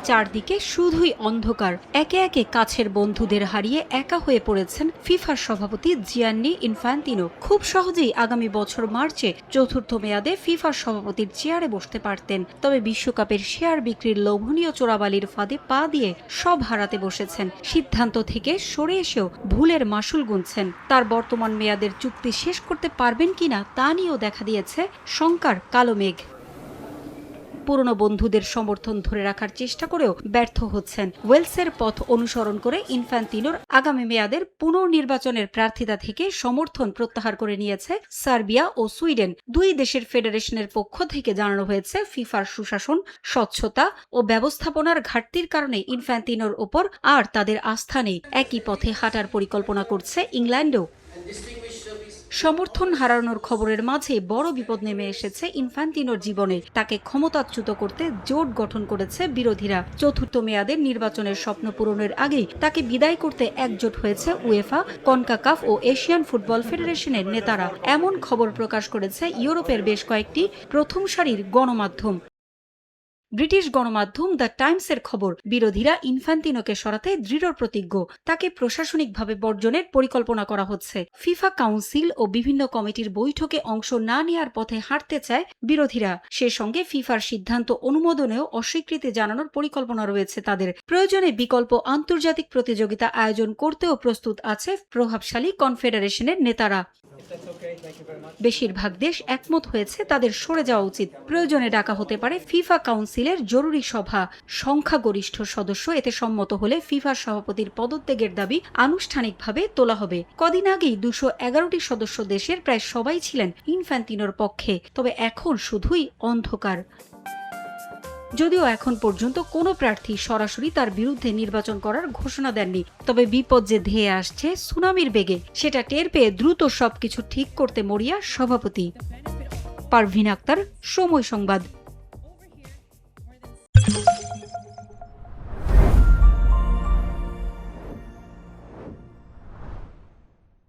চারদিকে শুধুই অন্ধকার। একে একে কাছের বন্ধুদের হারিয়ে একা হয়ে পড়েছেন ফিফার সভাপতি জিয়ান্নি ইনফ্যান্তিনো। খুব সহজেই আগামী বছর মার্চে চতুর্থ মেয়াদে ফিফার সভাপতির চেয়ারে বসতে পারতেন। তবে বিশ্বকাপের শেয়ার বিক্রির লোভনীয় চোরাবালির ফাঁদে পা দিয়ে সব হারাতে বসেছেন। সিদ্ধান্ত থেকে সরে এসেও ভুলের মাসুল গুনছেন। তার বর্তমান মেয়াদের চুক্তি শেষ করতে পারবেন কিনা তা নিয়েও দেখা দিয়েছে শঙ্কার কালো মেঘ। পুরনো বন্ধুদের সমর্থন ধরে রাখার চেষ্টা করেও ব্যর্থ হচ্ছেন। ওয়েলসের পথ অনুসরণ করে ইনফ্যান্তিনোর আগামী মেয়াদের পুনর্নির্বাচনের প্রার্থিতা থেকে সমর্থন প্রত্যাহার করে নিয়েছে সার্বিয়া ও সুইডেন। দুই দেশের ফেডারেশনের পক্ষ থেকে জানানো হয়েছে ফিফার সুশাসন, স্বচ্ছতা ও ব্যবস্থাপনার ঘাটতির কারণে ইনফ্যান্তিনোর ওপর আর তাদের আস্থা নেই। একই পথে হাঁটার পরিকল্পনা করছে ইংল্যান্ডও। সমর্থন হারানোর খবরের মাঝে বড় বিপদ নেমে এসেছে ইনফ্যান্তিনোর জীবনে। তাকে ক্ষমতাচ্যুত করতে জোট গঠন করেছে বিরোধীরা। চতুর্থ মেয়াদের নির্বাচনের স্বপ্ন পূরণের আগেই তাকে বিদায় করতে একজোট হয়েছে উয়েফা, কনকাকাফ ও এশিয়ান ফুটবল ফেডারেশনের নেতারা। এমন খবর প্রকাশ করেছে ইউরোপের বেশ কয়েকটি প্রথম সারির গণমাধ্যম। ব্রিটিশ গণমাধ্যম দ্য টাইমসের খবর, বিরোধীরা ইনফ্যান্তিনোকে সরাতে দৃঢ় প্রতিজ্ঞ। তাকে প্রশাসনিকভাবে বর্জনের পরিকল্পনা করা হচ্ছে। ফিফা কাউন্সিল ও বিভিন্ন কমিটির বৈঠকে অংশ না নেয়ার পথে হাঁটতে চায় বিরোধীরা। সে সঙ্গে ফিফার সিদ্ধান্ত অনুমোদনেও অস্বীকৃতি জানানোর পরিকল্পনা রয়েছে তাদের। প্রয়োজনে বিকল্প আন্তর্জাতিক প্রতিযোগিতা আয়োজন করতেও প্রস্তুত আছে প্রভাবশালী কনফেডারেশনের নেতারা। বেশিরভাগ দেশ একমত হয়েছে তাদের সরে যাওয়া উচিত। প্রয়োজনে ডাকা হতে পারে ফিফা কাউন্সিলের জরুরি সভা। সংখ্যাগরিষ্ঠ সদস্য এতে সম্মত হলে ফিফার সভাপতির পদত্যাগের দাবি আনুষ্ঠানিকভাবে তোলা হবে। কদিন আগেই 211টি সদস্য দেশের প্রায় সবাই ছিলেন ইনফ্যান্তিনোর পক্ষে। তবে এখন শুধুই অন্ধকার। যদিও এখন পর্যন্ত কোনো প্রার্থী সরাসরি তার বিরুদ্ধে নির্বাচন করার ঘোষণা দেননি, তবে বিপদ যে ধেয়ে আসছে সুনামির বেগে সেটা টের পেয়ে দ্রুত সবকিছু ঠিক করতে মরিয়া সভাপতি। পারভিন আক্তার, সময় সংবাদ।